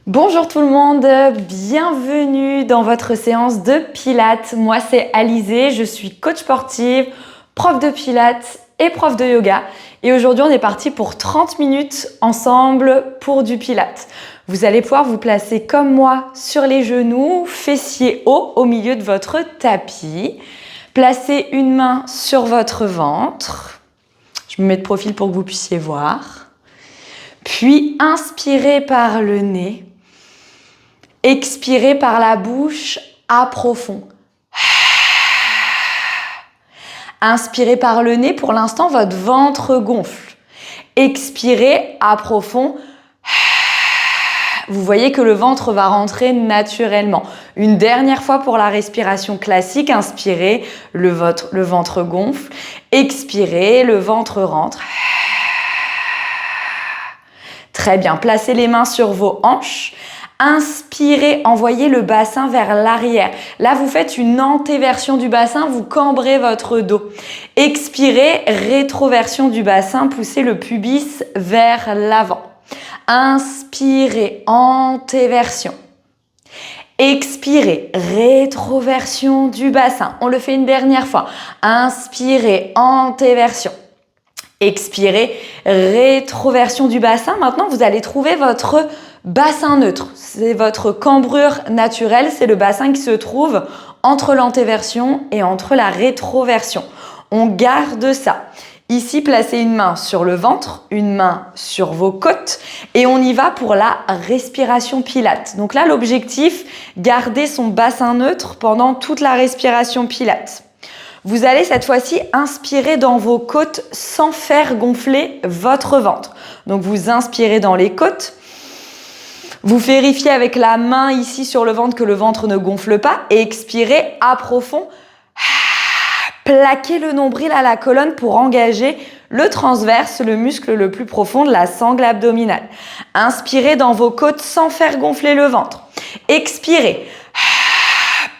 Bonjour tout le monde, bienvenue dans votre séance de Pilates. Moi c'est Alizée, je suis coach sportive, prof de Pilates et prof de yoga. Et aujourd'hui on est parti pour 30 minutes ensemble pour du Pilates. Vous allez pouvoir vous placer comme moi sur les genoux, fessiers hauts au milieu de votre tapis. Placez une main sur votre ventre. Je me mets de profil pour que vous puissiez voir. Puis inspirez par le nez. Expirez par la bouche à profond. Inspirez par le nez, pour l'instant votre ventre gonfle. Expirez à profond. Vous voyez que le ventre va rentrer naturellement. Une dernière fois pour la respiration classique, inspirez, le ventre gonfle. Expirez, le ventre rentre. Très bien, placez les mains sur vos hanches. Inspirez, envoyez le bassin vers l'arrière. Là, vous faites une antéversion du bassin, vous cambrez votre dos. Expirez, rétroversion du bassin, poussez le pubis vers l'avant. Inspirez, antéversion. Expirez, rétroversion du bassin. On le fait une dernière fois. Inspirez, antéversion. Expirez, rétroversion du bassin. Maintenant, vous allez trouver votre bassin neutre. C'est votre cambrure naturelle. C'est le bassin qui se trouve entre l'antéversion et entre la rétroversion. On garde ça. Ici, placez une main sur le ventre, une main sur vos côtes et on y va pour la respiration Pilates. Donc là, l'objectif, garder son bassin neutre pendant toute la respiration Pilates. Vous allez cette fois-ci inspirer dans vos côtes sans faire gonfler votre ventre. Donc vous inspirez dans les côtes. Vous vérifiez avec la main ici sur le ventre que le ventre ne gonfle pas. Et expirez à profond. Plaquez le nombril à la colonne pour engager le transverse, le muscle le plus profond de la sangle abdominale. Inspirez dans vos côtes sans faire gonfler le ventre. Expirez.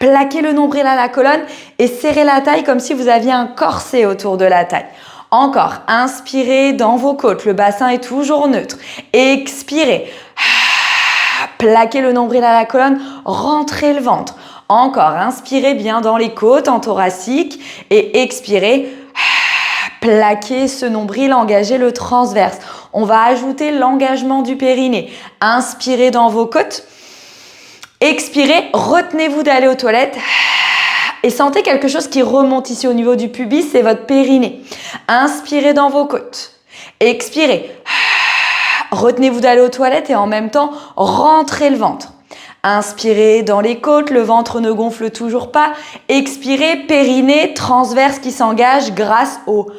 Plaquez le nombril à la colonne et serrez la taille comme si vous aviez un corset autour de la taille. Encore, inspirez dans vos côtes, le bassin est toujours neutre. Expirez. Plaquez le nombril à la colonne, rentrez le ventre. Encore, inspirez bien dans les côtes, en thoracique et expirez. Plaquez ce nombril, engagez le transverse. On va ajouter l'engagement du périnée. Inspirez dans vos côtes. Expirez, retenez-vous d'aller aux toilettes et sentez quelque chose qui remonte ici au niveau du pubis, c'est votre périnée. Inspirez dans vos côtes. Expirez. Retenez-vous d'aller aux toilettes et en même temps, rentrez le ventre. Inspirez dans les côtes, le ventre ne gonfle toujours pas. Expirez, périnée transverse qui s'engage grâce au...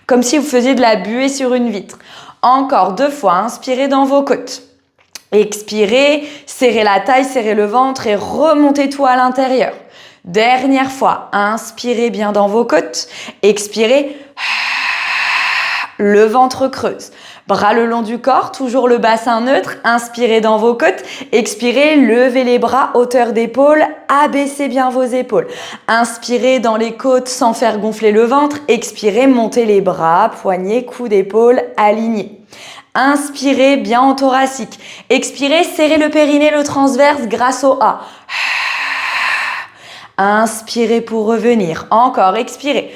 Comme si vous faisiez de la buée sur une vitre. Encore 2 fois, inspirez dans vos côtes. Expirez, serrez la taille, serrez le ventre et remontez tout à l'intérieur. Dernière fois, inspirez bien dans vos côtes. Expirez, le ventre creuse. Bras le long du corps, toujours le bassin neutre. Inspirez dans vos côtes. Expirez, levez les bras, hauteur d'épaule. Abaissez bien vos épaules. Inspirez dans les côtes sans faire gonfler le ventre. Expirez, montez les bras, poignets, coups d'épaule alignés. Inspirez bien en thoracique. Expirez, serrez le périnée, le transverse grâce au A. Inspirez pour revenir. Encore, expirez.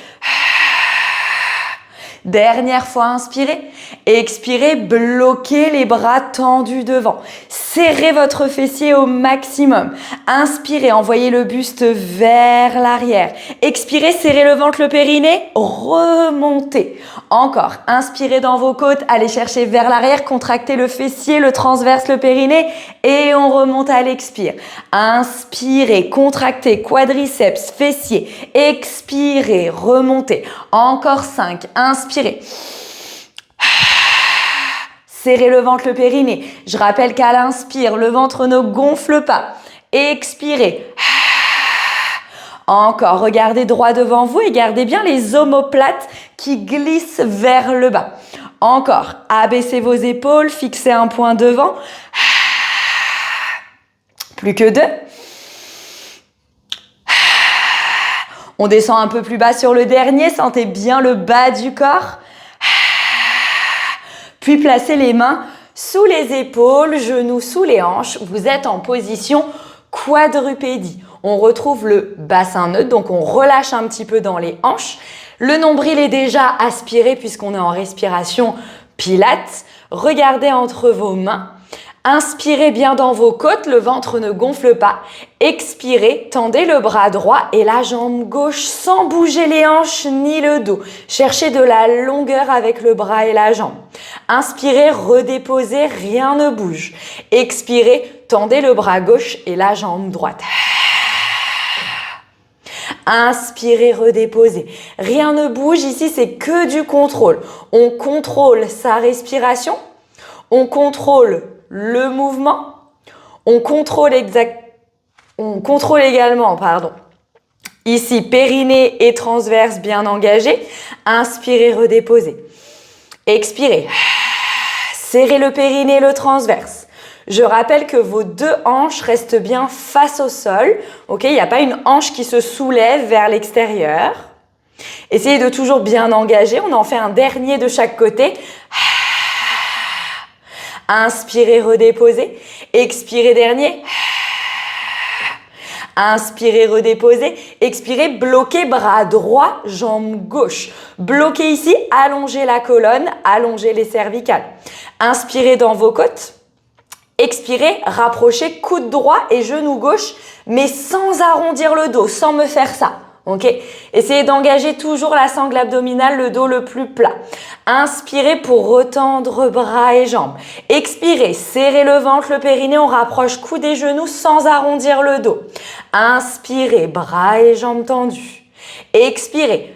Dernière fois, inspirez. Expirez, bloquez les bras tendus devant. Serrez votre fessier au maximum. Inspirez, envoyez le buste vers l'arrière. Expirez, serrez le ventre, le périnée, remontez. Encore, inspirez dans vos côtes, allez chercher vers l'arrière, contractez le fessier, le transverse, le périnée et on remonte à l'expire. Inspirez, contractez quadriceps, fessier. Expirez, remontez. Encore 5, inspirez. Serrez le ventre, le périnée. Je rappelle qu'à l'inspire, le ventre ne gonfle pas. Expirez. Encore, regardez droit devant vous et gardez bien les omoplates qui glissent vers le bas. Encore, abaissez vos épaules, fixez un point devant. Plus que 2. On descend un peu plus bas sur le dernier, sentez bien le bas du corps. Puis placez les mains sous les épaules, genoux sous les hanches. Vous êtes en position quadrupédie. On retrouve le bassin neutre, donc on relâche un petit peu dans les hanches. Le nombril est déjà aspiré puisqu'on est en respiration pilates. Regardez entre vos mains. Inspirez bien dans vos côtes, le ventre ne gonfle pas. Expirez, tendez le bras droit et la jambe gauche sans bouger les hanches ni le dos. Cherchez de la longueur avec le bras et la jambe. Inspirez, redéposez, rien ne bouge. Expirez, tendez le bras gauche et la jambe droite. Inspirez, redéposez. Rien ne bouge, ici c'est que du contrôle. On contrôle sa respiration, on contrôle le mouvement, on contrôle également, ici périnée et transverse bien engagés. Inspirez, redéposez. Expirez. Serrez le périnée, le transverse. Je rappelle que vos deux hanches restent bien face au sol. Ok, il n'y a pas une hanche qui se soulève vers l'extérieur. Essayez de toujours bien engager. On en fait un dernier de chaque côté. Inspirez, redéposez. Expirez, dernier. Inspirez, redéposez. Expirez, bloquez bras droit, jambe gauche. Bloquez ici, allongez la colonne, allongez les cervicales. Inspirez dans vos côtes. Expirez, rapprochez coude droit et genou gauche, mais sans arrondir le dos, sans me faire ça. Ok? Essayez d'engager toujours la sangle abdominale, le dos le plus plat. Inspirez pour retendre bras et jambes. Expirez, serrez le ventre, le périnée, on rapproche coude et genoux sans arrondir le dos. Inspirez, bras et jambes tendus. Expirez,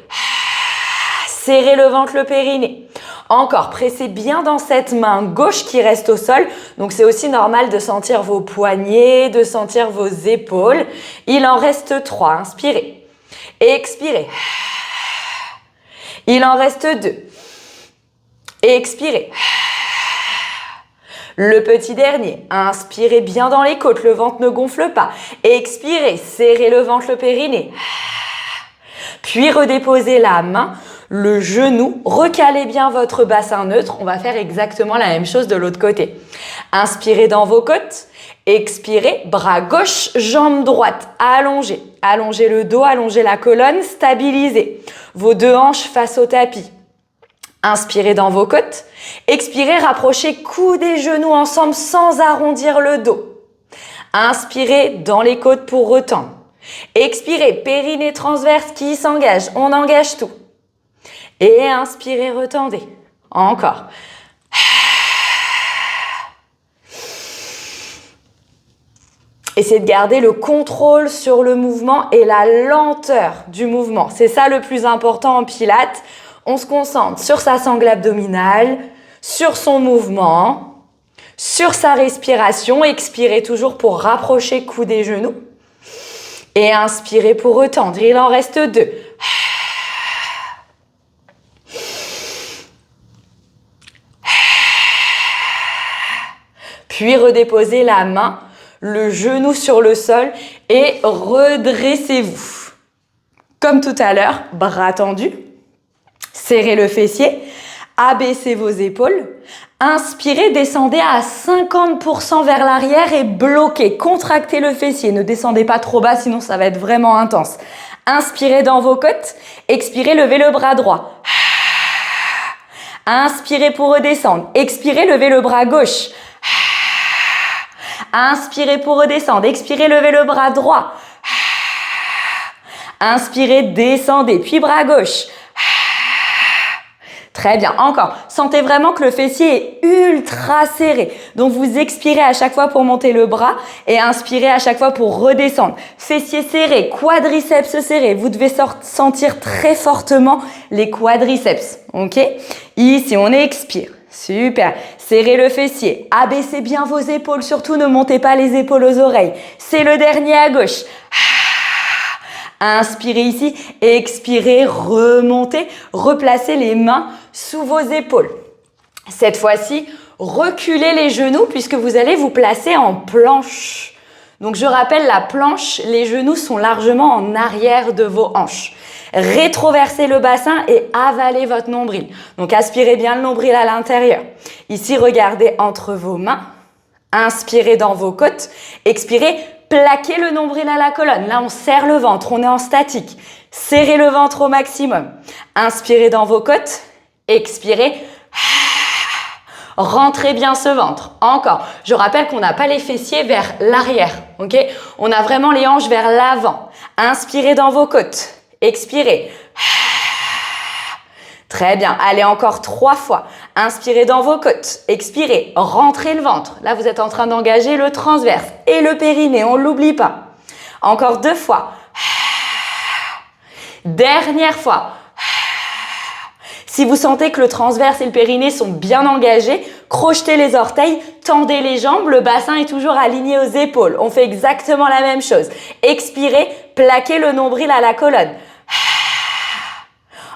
serrez le ventre, le périnée. Encore, pressez bien dans cette main gauche qui reste au sol. Donc, c'est aussi normal de sentir vos poignets, de sentir vos épaules. Il en reste 3. Inspirez. Expirez. Il en reste 2. Expirez. Le petit dernier. Inspirez bien dans les côtes, le ventre ne gonfle pas. Expirez, serrez le ventre, le périnée. Puis, redéposez la main. Le genou, recalez bien votre bassin neutre. On va faire exactement la même chose de l'autre côté. Inspirez dans vos côtes. Expirez, bras gauche, jambe droite. Allongez. Allongez le dos, allongez la colonne, stabilisez. Vos deux hanches face au tapis. Inspirez dans vos côtes. Expirez, rapprochez coudes et genoux ensemble sans arrondir le dos. Inspirez dans les côtes pour retendre. Expirez, périnée transverse qui s'engage. On engage tout. Et inspirez, retendez. Encore. Essayez de garder le contrôle sur le mouvement et la lenteur du mouvement. C'est ça le plus important en pilates. On se concentre sur sa sangle abdominale, sur son mouvement, sur sa respiration. Expirez toujours pour rapprocher coudes et genoux. Et inspirez pour retendre. Il en reste 2. Puis redéposez la main, le genou sur le sol et redressez-vous. Comme tout à l'heure, bras tendus, serrez le fessier, abaissez vos épaules. Inspirez, descendez à 50% vers l'arrière et bloquez, contractez le fessier. Ne descendez pas trop bas, sinon ça va être vraiment intense. Inspirez dans vos côtes, expirez, levez le bras droit. Inspirez pour redescendre, expirez, levez le bras gauche. Inspirez pour redescendre. Expirez, levez le bras droit. Inspirez, descendez. Puis bras gauche. Très bien. Encore. Sentez vraiment que le fessier est ultra serré. Donc, vous expirez à chaque fois pour monter le bras et inspirez à chaque fois pour redescendre. Fessier serré, quadriceps serré. Vous devez sentir très fortement les quadriceps. Ok? Ici, on expire. Super. Serrez le fessier. Abaissez bien vos épaules. Surtout, ne montez pas les épaules aux oreilles. C'est le dernier à gauche. Inspirez ici. Expirez. Remontez. Replacez les mains sous vos épaules. Cette fois-ci, reculez les genoux puisque vous allez vous placer en planche. Donc je rappelle la planche, les genoux sont largement en arrière de vos hanches. Rétroversez le bassin et avalez votre nombril. Donc aspirez bien le nombril à l'intérieur. Ici, regardez entre vos mains. Inspirez dans vos côtes. Expirez, plaquez le nombril à la colonne. Là, on serre le ventre, on est en statique. Serrez le ventre au maximum. Inspirez dans vos côtes. Expirez. Rentrez bien ce ventre. Encore. Je rappelle qu'on n'a pas les fessiers vers l'arrière. Ok? On a vraiment les hanches vers l'avant. Inspirez dans vos côtes. Expirez. Très bien. Allez, encore 3 fois. Inspirez dans vos côtes. Expirez. Rentrez le ventre. Là, vous êtes en train d'engager le transverse et le périnée. On ne l'oublie pas. Encore 2 fois. Dernière fois. Si vous sentez que le transverse et le périnée sont bien engagés, crochetez les orteils, tendez les jambes, le bassin est toujours aligné aux épaules. On fait exactement la même chose. Expirez, plaquez le nombril à la colonne.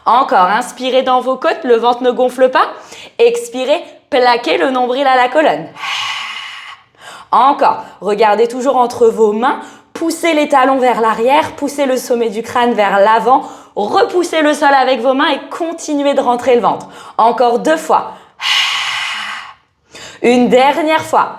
Encore, inspirez dans vos côtes, le ventre ne gonfle pas. Expirez, plaquez le nombril à la colonne. Encore, regardez toujours entre vos mains, poussez les talons vers l'arrière, poussez le sommet du crâne vers l'avant, repoussez le sol avec vos mains et continuez de rentrer le ventre. Encore 2 fois. Une dernière fois.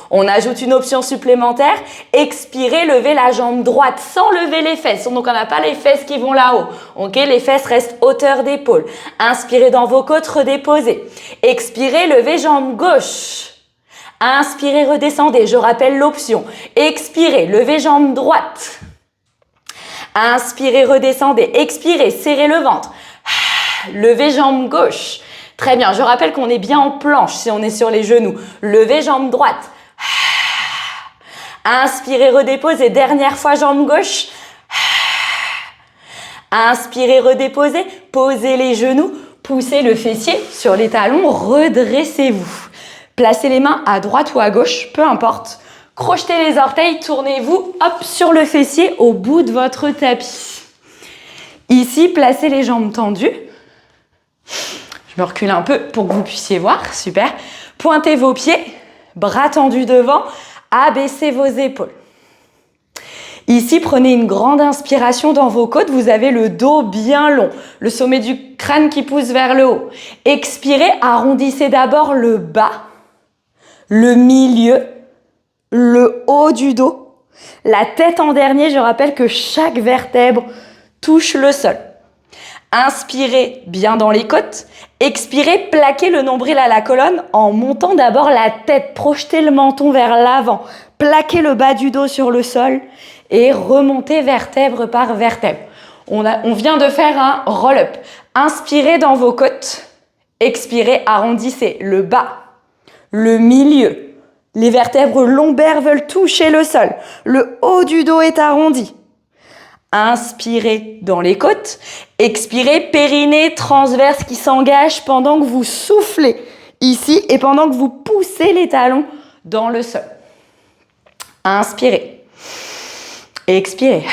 On ajoute une option supplémentaire. Expirez, levez la jambe droite sans lever les fesses. Donc, on n'a pas les fesses qui vont là-haut. Ok, les fesses restent hauteur d'épaule. Inspirez dans vos côtes, redéposez. Expirez, levez jambe gauche. Inspirez, redescendez. Je rappelle l'option. Expirez, levez jambe droite. Inspirez, redescendez. Expirez, serrez le ventre. Levez jambe gauche. Très bien, je rappelle qu'on est bien en planche si on est sur les genoux. Levez jambe droite. Inspirez, redéposez. Dernière fois, jambe gauche. Inspirez, redéposez. Posez les genoux. Poussez le fessier sur les talons. Redressez-vous. Placez les mains à droite ou à gauche, peu importe. Crochetez les orteils, tournez-vous, hop, sur le fessier au bout de votre tapis. Ici, placez les jambes tendues. Je me recule un peu pour que vous puissiez voir, super. Pointez vos pieds, bras tendus devant, abaissez vos épaules. Ici, prenez une grande inspiration dans vos côtes, vous avez le dos bien long, le sommet du crâne qui pousse vers le haut. Expirez, arrondissez d'abord le bas, le milieu, le haut du dos, la tête en dernier. Je rappelle que chaque vertèbre touche le sol. Inspirez bien dans les côtes. Expirez, plaquez le nombril à la colonne en montant d'abord la tête. Projetez le menton vers l'avant. Plaquez le bas du dos sur le sol et remontez vertèbre par vertèbre. On vient de faire un roll-up. Inspirez dans vos côtes. Expirez, arrondissez le bas, le milieu. Les vertèbres lombaires veulent toucher le sol. Le haut du dos est arrondi. Inspirez dans les côtes. Expirez, périnée transverse qui s'engage pendant que vous soufflez ici et pendant que vous poussez les talons dans le sol. Inspirez. Expirez.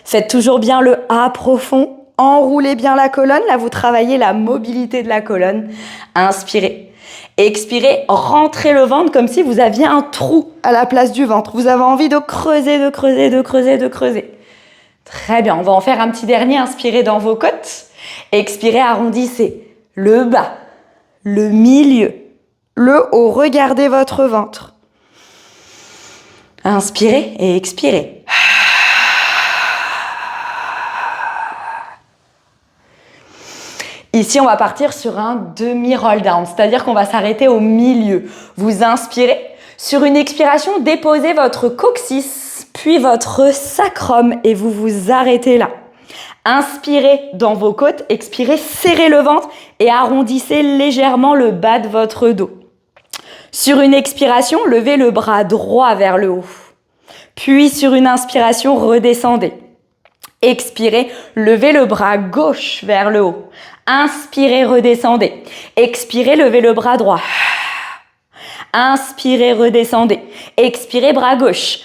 Faites toujours bien le A profond. Enroulez bien la colonne. Là, vous travaillez la mobilité de la colonne. Inspirez. Expirez, rentrez le ventre comme si vous aviez un trou à la place du ventre. Vous avez envie de creuser, de creuser, de creuser, de creuser. Très bien, on va en faire un petit dernier. Inspirez dans vos côtes. Expirez, arrondissez le bas, le milieu, le haut. Regardez votre ventre. Inspirez et expirez. Ici, on va partir sur un demi-roll down, c'est-à-dire qu'on va s'arrêter au milieu. Vous inspirez. Sur une expiration, déposez votre coccyx, puis votre sacrum et vous vous arrêtez là. Inspirez dans vos côtes, expirez, serrez le ventre et arrondissez légèrement le bas de votre dos. Sur une expiration, levez le bras droit vers le haut. Puis sur une inspiration, redescendez. Expirez, levez le bras gauche vers le haut. Inspirez, redescendez. Expirez, levez le bras droit. Inspirez, redescendez. Expirez, bras gauche.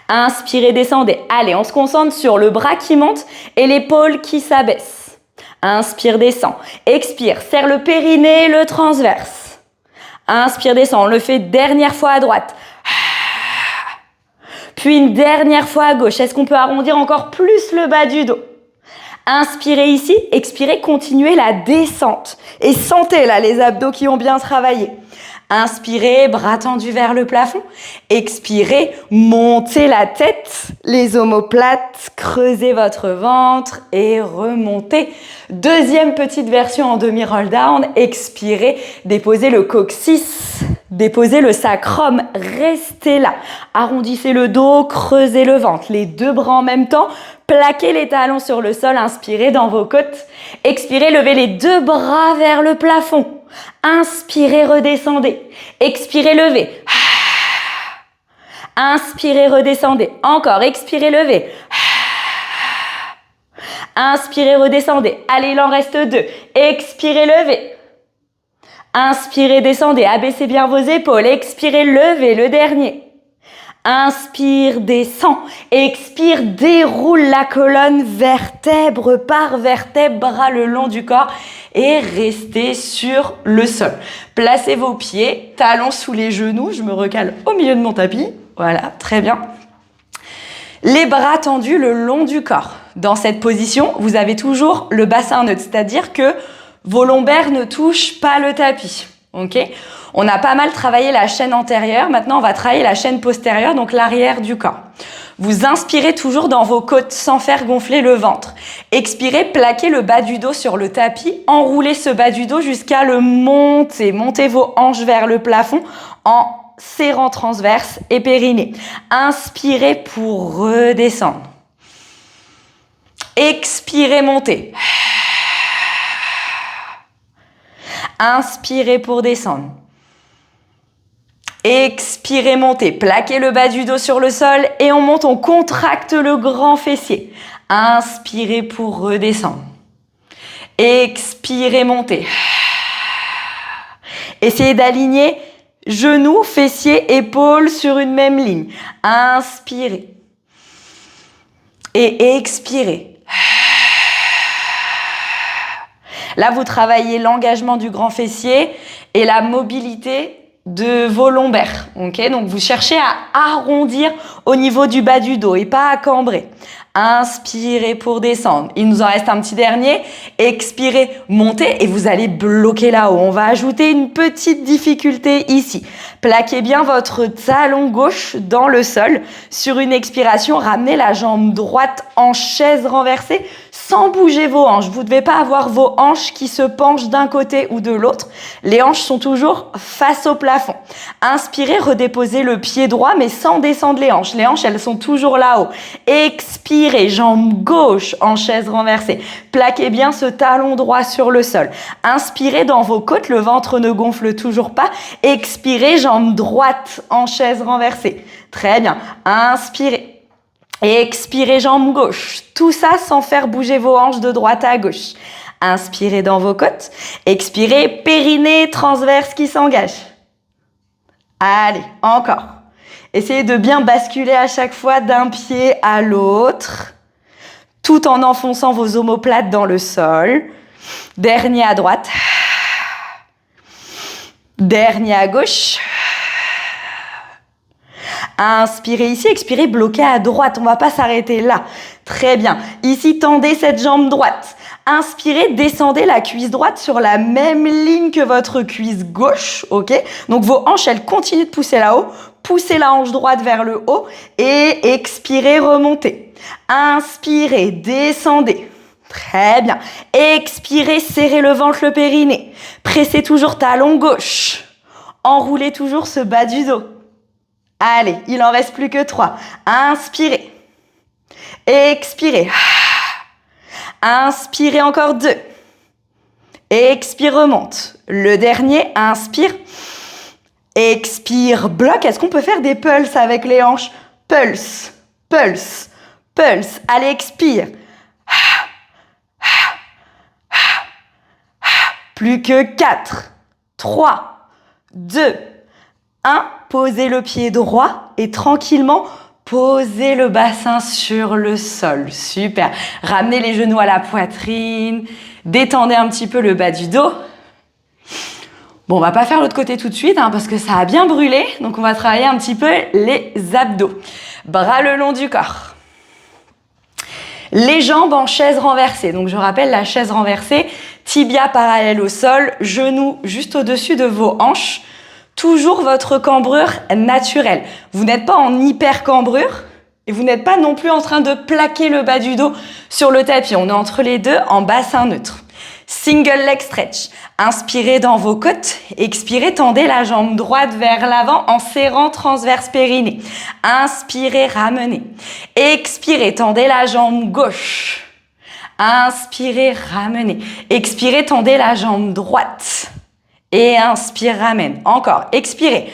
Inspirez, descendez. Allez, on se concentre sur le bras qui monte et l'épaule qui s'abaisse. Inspire, descend. Expire, serre le périnée, le transverse. Inspire, descend. On le fait dernière fois à droite. Puis une dernière fois à gauche. Est-ce qu'on peut arrondir encore plus le bas du dos? Inspirez ici, expirez, continuez la descente. Et sentez là les abdos qui ont bien travaillé. Inspirez, bras tendus vers le plafond. Expirez, montez la tête, les omoplates, creusez votre ventre et remontez. Deuxième petite version en demi-roll down. Expirez, déposez le coccyx, déposez le sacrum, restez là. Arrondissez le dos, creusez le ventre. Les deux bras en même temps. Plaquez les talons sur le sol, inspirez dans vos côtes. Expirez, levez les deux bras vers le plafond. Inspirez, redescendez. Expirez, levez. Inspirez, redescendez. Encore, expirez, levez. Inspirez, redescendez. Allez, il en reste deux. Expirez, levez. Inspirez, descendez. Abaissez bien vos épaules. Expirez, levez le dernier. Inspire, descend. Expire, déroule la colonne vertèbre par vertèbre, bras le long du corps et restez sur le sol. Placez vos pieds, talons sous les genoux. Je me recale au milieu de mon tapis. Voilà, très bien. Les bras tendus le long du corps. Dans cette position, vous avez toujours le bassin neutre, c'est-à-dire que vos lombaires ne touchent pas le tapis. Ok ? On a pas mal travaillé la chaîne antérieure. Maintenant, on va travailler la chaîne postérieure, donc l'arrière du corps. Vous inspirez toujours dans vos côtes sans faire gonfler le ventre. Expirez, plaquez le bas du dos sur le tapis. Enroulez ce bas du dos jusqu'à le monter. Montez vos hanches vers le plafond en serrant transverse et périnée. Inspirez pour redescendre. Expirez, montez. Inspirez pour descendre. Expirez, montez. Plaquez le bas du dos sur le sol et on monte, on contracte le grand fessier. Inspirez pour redescendre. Expirez, montez. Essayez d'aligner genoux, fessiers, épaules sur une même ligne. Inspirez. Et expirez. Là, vous travaillez l'engagement du grand fessier et la mobilité de vos lombaires. Okay, donc, vous cherchez à arrondir au niveau du bas du dos et pas à cambrer. Inspirez pour descendre. Il nous en reste un petit dernier. Expirez, montez et vous allez bloquer là-haut. On va ajouter une petite difficulté ici. Plaquez bien votre talon gauche dans le sol. Sur une expiration, ramenez la jambe droite en chaise renversée sans bouger vos hanches. Vous ne devez pas avoir vos hanches qui se penchent d'un côté ou de l'autre. Les hanches sont toujours face au plafond. Inspirez, redéposez le pied droit mais sans descendre les hanches. Les hanches, elles sont toujours là-haut. Expirez, jambe gauche en chaise renversée. Plaquez bien ce talon droit sur le sol. Inspirez dans vos côtes, le ventre ne gonfle toujours pas. Expirez, jambe droite en chaise renversée. Très bien. Inspirez. Expirez, jambe gauche. Tout ça sans faire bouger vos hanches de droite à gauche. Inspirez dans vos côtes. Expirez, périnée transverse qui s'engage. Allez, encore. Essayez de bien basculer à chaque fois d'un pied à l'autre, tout en enfonçant vos omoplates dans le sol. Dernier à droite. Dernier à gauche. Inspirez ici, expirez, bloquez à droite. On ne va pas s'arrêter là. Très bien. Ici, tendez cette jambe droite. Inspirez, descendez la cuisse droite sur la même ligne que votre cuisse gauche. Ok ? Donc, vos hanches, elles continuent de pousser là-haut. Poussez la hanche droite vers le haut et expirez, remontez. Inspirez, descendez. Très bien. Expirez, serrez le ventre, le périnée. Pressez toujours talon gauche. Enroulez toujours ce bas du dos. Allez, il en reste plus que 3. Inspirez. Expirez. Inspirez encore 2. Expire, remonte. Le dernier, inspire. Expire, bloque. Est-ce qu'on peut faire des pulses avec les hanches? Pulse, pulse, pulse. Allez, expire. Plus que 4, 3, 2, 1. Posez le pied droit et tranquillement, posez le bassin sur le sol. Super. Ramenez les genoux à la poitrine. Détendez un petit peu le bas du dos. Bon, on va pas faire l'autre côté tout de suite parce que ça a bien brûlé. Donc, on va travailler un petit peu les abdos. Bras le long du corps. Les jambes en chaise renversée. Donc, je rappelle la chaise renversée, tibia parallèle au sol, genoux juste au-dessus de vos hanches. Toujours votre cambrure naturelle. Vous n'êtes pas en hyper cambrure et vous n'êtes pas non plus en train de plaquer le bas du dos sur le tapis. On est entre les deux en bassin neutre. Single leg stretch. Inspirez dans vos côtes. Expirez, tendez la jambe droite vers l'avant en serrant transverse périnée. Inspirez, ramenez. Expirez, tendez la jambe gauche. Inspirez, ramenez. Expirez, tendez la jambe droite. Et inspire, ramène. Encore, expirez.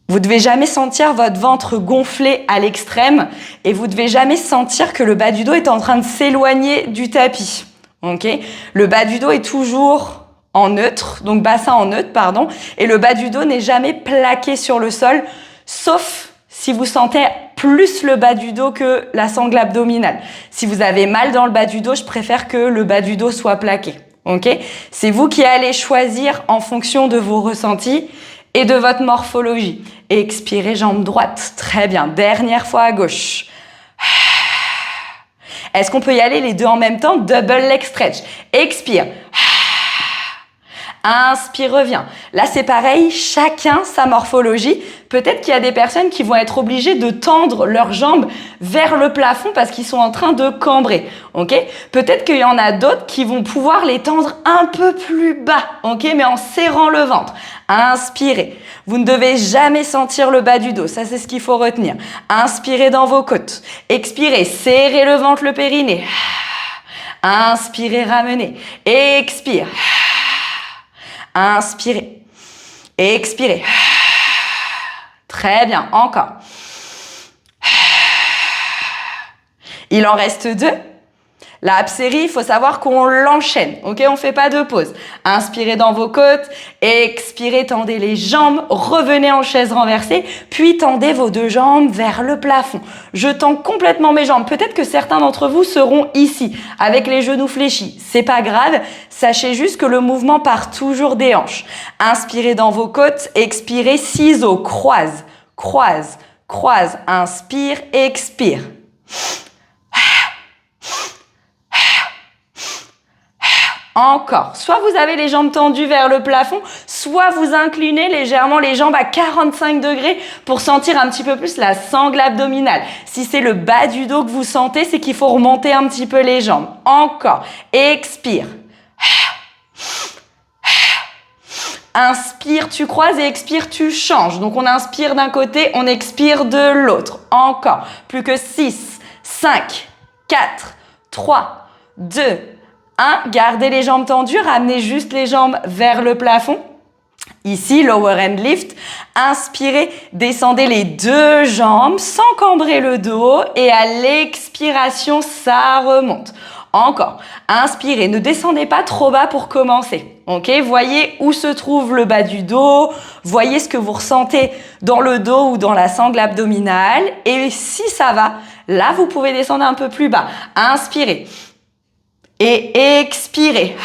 Vous devez jamais sentir votre ventre gonfler à l'extrême et vous devez jamais sentir que le bas du dos est en train de s'éloigner du tapis. Ok ? Le bas du dos est toujours en neutre, donc bassin en neutre, pardon, et le bas du dos n'est jamais plaqué sur le sol, sauf si vous sentez plus le bas du dos que la sangle abdominale. Si vous avez mal dans le bas du dos, je préfère que le bas du dos soit plaqué. Ok ? C'est vous qui allez choisir en fonction de vos ressentis et de votre morphologie. Expirez, jambe droite. Très bien. Dernière fois à gauche. Est-ce qu'on peut y aller les deux en même temps? Double leg stretch. Expire. Inspire, reviens. Là, c'est pareil, chacun sa morphologie. Peut-être qu'il y a des personnes qui vont être obligées de tendre leurs jambes vers le plafond parce qu'ils sont en train de cambrer, ok? Peut-être qu'il y en a d'autres qui vont pouvoir les tendre un peu plus bas, ok? Mais en serrant le ventre. Inspirez. Vous ne devez jamais sentir le bas du dos. Ça, c'est ce qu'il faut retenir. Inspirez dans vos côtes. Expirez. Serrez le ventre, le périnée. Inspirez, ramenez. Expire. Inspirez. Expirez. Très bien. Encore. Il en reste deux. La série, il faut savoir qu'on l'enchaîne, ok? On fait pas de pause. Inspirez dans vos côtes, expirez, tendez les jambes, revenez en chaise renversée, puis tendez vos deux jambes vers le plafond. Je tends complètement mes jambes. Peut-être que certains d'entre vous seront ici, avec les genoux fléchis. C'est pas grave, sachez juste que le mouvement part toujours des hanches. Inspirez dans vos côtes, expirez, ciseaux, croise, croise, croise. Inspire, expire. Encore. Soit vous avez les jambes tendues vers le plafond, soit vous inclinez légèrement les jambes à 45 degrés pour sentir un petit peu plus la sangle abdominale. Si c'est le bas du dos que vous sentez, c'est qu'il faut remonter un petit peu les jambes. Encore. Expire. Inspire, tu croises et expire, tu changes. Donc on inspire d'un côté, on expire de l'autre. Encore. Plus que 6, 5, 4, 3, 2, 1, gardez les jambes tendues, ramenez juste les jambes vers le plafond. Ici, lower end lift. Inspirez, descendez les deux jambes sans cambrer le dos et à l'expiration, ça remonte. Encore. Inspirez, ne descendez pas trop bas pour commencer. Ok? Voyez où se trouve le bas du dos. Voyez ce que vous ressentez dans le dos ou dans la sangle abdominale. Et si ça va, là, vous pouvez descendre un peu plus bas. Inspirez. Et expirez.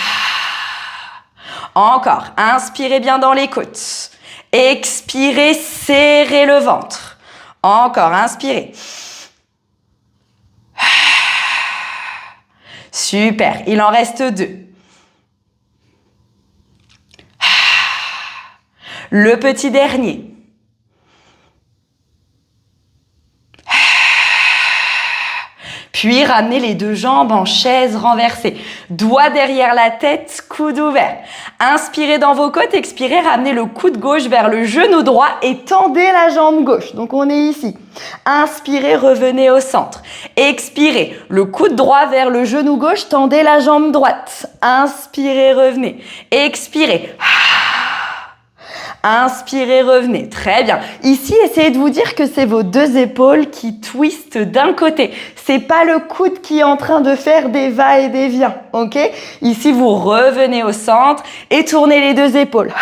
Encore. Inspirez bien dans les côtes. Expirez, serrez le ventre. Encore. Inspirez. Super. Il en reste deux. Le petit dernier. Puis ramenez les deux jambes en chaise renversée. Doigts derrière la tête, coude ouvert. Inspirez dans vos côtes, expirez, ramenez le coude gauche vers le genou droit et tendez la jambe gauche. Donc on est ici. Inspirez, revenez au centre. Expirez, le coude droit vers le genou gauche, tendez la jambe droite. Inspirez, revenez. Expirez. Inspirez, revenez. Très bien. Ici, essayez de vous dire que c'est vos deux épaules qui twistent d'un côté. C'est pas le coude qui est en train de faire des va et des viens. Ok? Ici, vous revenez au centre et tournez les deux épaules.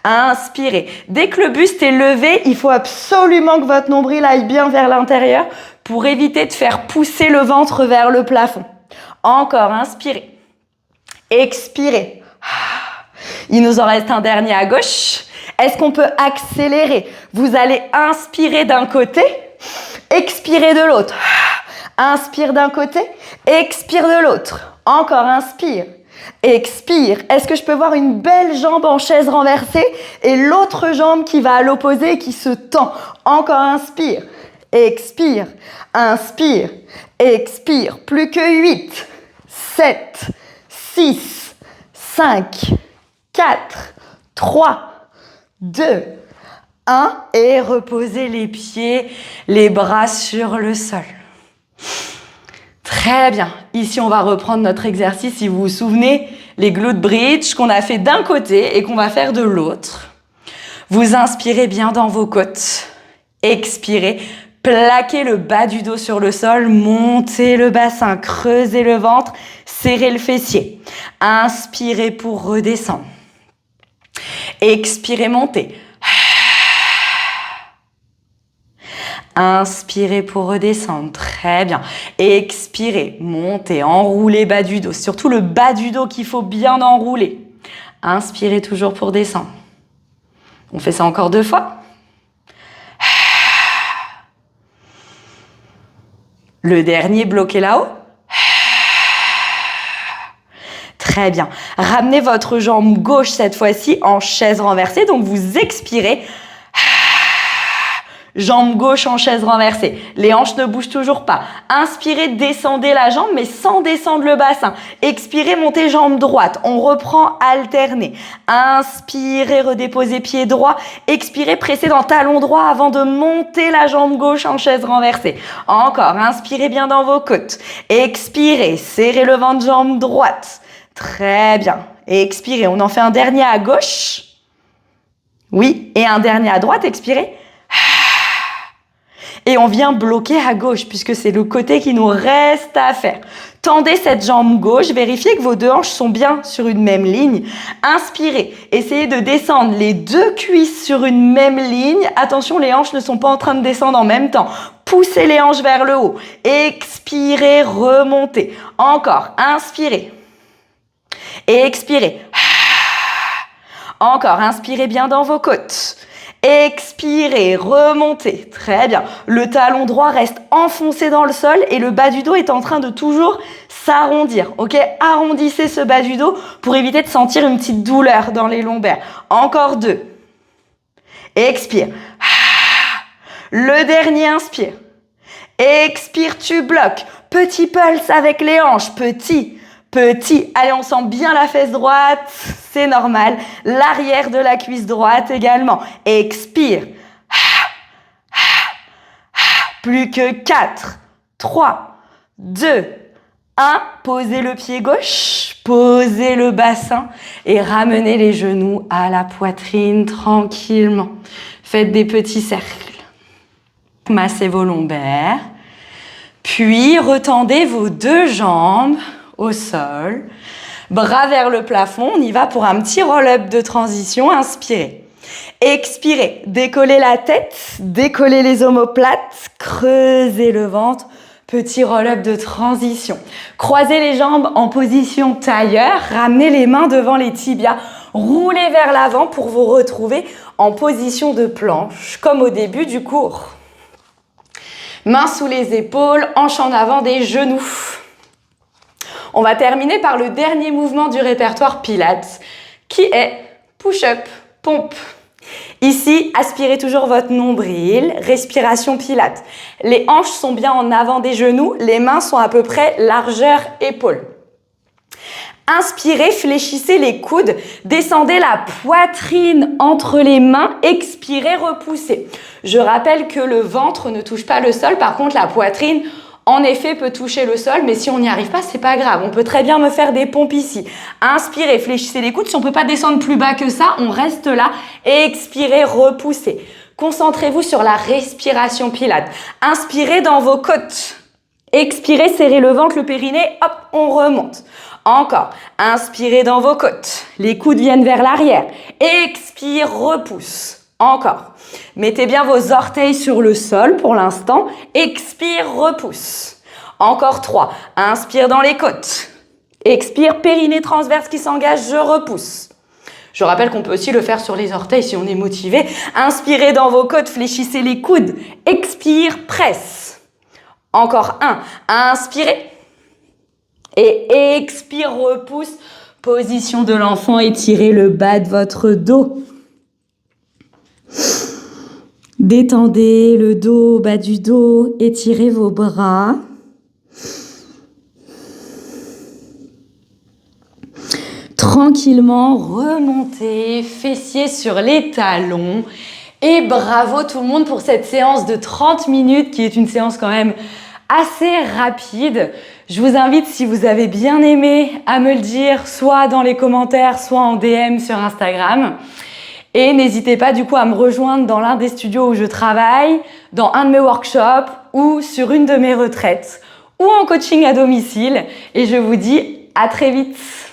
Inspirez. Dès que le buste est levé, il faut absolument que votre nombril aille bien vers l'intérieur pour éviter de faire pousser le ventre vers le plafond. Encore, inspirez. Expirez. Il nous en reste un dernier à gauche. Est-ce qu'on peut accélérer? Vous allez inspirer d'un côté, expirer de l'autre. Inspire d'un côté, expire de l'autre. Encore, inspire, expire. Est-ce que je peux voir une belle jambe en chaise renversée et l'autre jambe qui va à l'opposé et qui se tend? Encore, inspire, expire, inspire, expire. Plus que 8, 7, 6, 5, 4, 3, 2, 1 et reposez les pieds, les bras sur le sol. Très bien. Ici, on va reprendre notre exercice. Si vous vous souvenez, les glute bridge qu'on a fait d'un côté et qu'on va faire de l'autre. Vous inspirez bien dans vos côtes. Expirez. Plaquez le bas du dos sur le sol. Montez le bassin. Creusez le ventre. Serrez le fessier. Inspirez pour redescendre. Expirez, montez. Inspirez pour redescendre, très bien. Expirez, montez, enroulez bas du dos. Surtout le bas du dos qu'il faut bien enrouler. Inspirez toujours pour descendre. On fait ça encore 2 fois. Le dernier, bloqué là-haut. Très bien. Ramenez votre jambe gauche cette fois-ci en chaise renversée. Donc vous expirez. Jambe gauche en chaise renversée. Les hanches ne bougent toujours pas. Inspirez, descendez la jambe, mais sans descendre le bassin. Expirez, montez jambe droite. On reprend alterné. Inspirez, redéposez pied droit. Expirez, pressez dans talon droit avant de monter la jambe gauche en chaise renversée. Encore, inspirez bien dans vos côtes. Expirez, serrez le ventre, jambe droite. Très bien. Expirez, on en fait un dernier à gauche. Oui, et un dernier à droite, expirez. Et on vient bloquer à gauche puisque c'est le côté qui nous reste à faire. Tendez cette jambe gauche, vérifiez que vos 2 hanches sont bien sur une même ligne. Inspirez, essayez de descendre les 2 cuisses sur une même ligne. Attention, les hanches ne sont pas en train de descendre en même temps. Poussez les hanches vers le haut. Expirez, remontez. Encore, inspirez. Et expirez. Encore, inspirez bien dans vos côtes. Expirez, remontez. Très bien. Le talon droit reste enfoncé dans le sol et le bas du dos est en train de toujours s'arrondir. Ok? Arrondissez ce bas du dos pour éviter de sentir une petite douleur dans les lombaires. Encore 2. Expire. Le dernier, inspire. Expire, tu bloques. Petit pulse avec les hanches. Petit. Petit. Allez, on sent bien la fesse droite, c'est normal. L'arrière de la cuisse droite également. Expire. Plus que 4, 3, 2, 1. Posez le pied gauche, posez le bassin et ramenez les genoux à la poitrine tranquillement. Faites des petits cercles. Massez vos lombaires. Puis, retendez vos 2 jambes au sol, bras vers le plafond. On y va pour un petit roll-up de transition. Inspirez. Expirez. Décollez la tête, décollez les omoplates, creusez le ventre. Petit roll-up de transition. Croisez les jambes en position tailleur. Ramenez les mains devant les tibias. Roulez vers l'avant pour vous retrouver en position de planche, comme au début du cours. Mains sous les épaules, hanches en avant des genoux. On va terminer par le dernier mouvement du répertoire Pilates, qui est push-up, pompe. Ici, aspirez toujours votre nombril, respiration Pilates. Les hanches sont bien en avant des genoux, les mains sont à peu près largeur épaule. Inspirez, fléchissez les coudes, descendez la poitrine entre les mains, expirez, repoussez. Je rappelle que le ventre ne touche pas le sol, par contre la poitrine, en effet, peut toucher le sol, mais si on n'y arrive pas, c'est pas grave. On peut très bien me faire des pompes ici. Inspirez, fléchissez les coudes. Si on peut pas descendre plus bas que ça, on reste là. Expirez, repoussez. Concentrez-vous sur la respiration Pilates. Inspirez dans vos côtes. Expirez, serrez le ventre, le périnée. Hop, on remonte. Encore. Inspirez dans vos côtes. Les coudes viennent vers l'arrière. Expire, repousse. Encore. Mettez bien vos orteils sur le sol pour l'instant. Expire, repousse. Encore 3. Inspire dans les côtes. Expire, périnée transverse qui s'engage, je repousse. Je rappelle qu'on peut aussi le faire sur les orteils si on est motivé. Inspirez dans vos côtes, fléchissez les coudes. Expire, presse. Encore un. Inspirez. Et expire, repousse. Position de l'enfant, étirez le bas de votre dos. Détendez le dos, bas du dos, étirez vos bras. Tranquillement, remontez, fessiers sur les talons. Et bravo tout le monde pour cette séance de 30 minutes qui est une séance quand même assez rapide. Je vous invite, si vous avez bien aimé, à me le dire soit dans les commentaires, soit en DM sur Instagram. Et n'hésitez pas du coup à me rejoindre dans l'un des studios où je travaille, dans un de mes workshops ou sur une de mes retraites ou en coaching à domicile. Et je vous dis à très vite.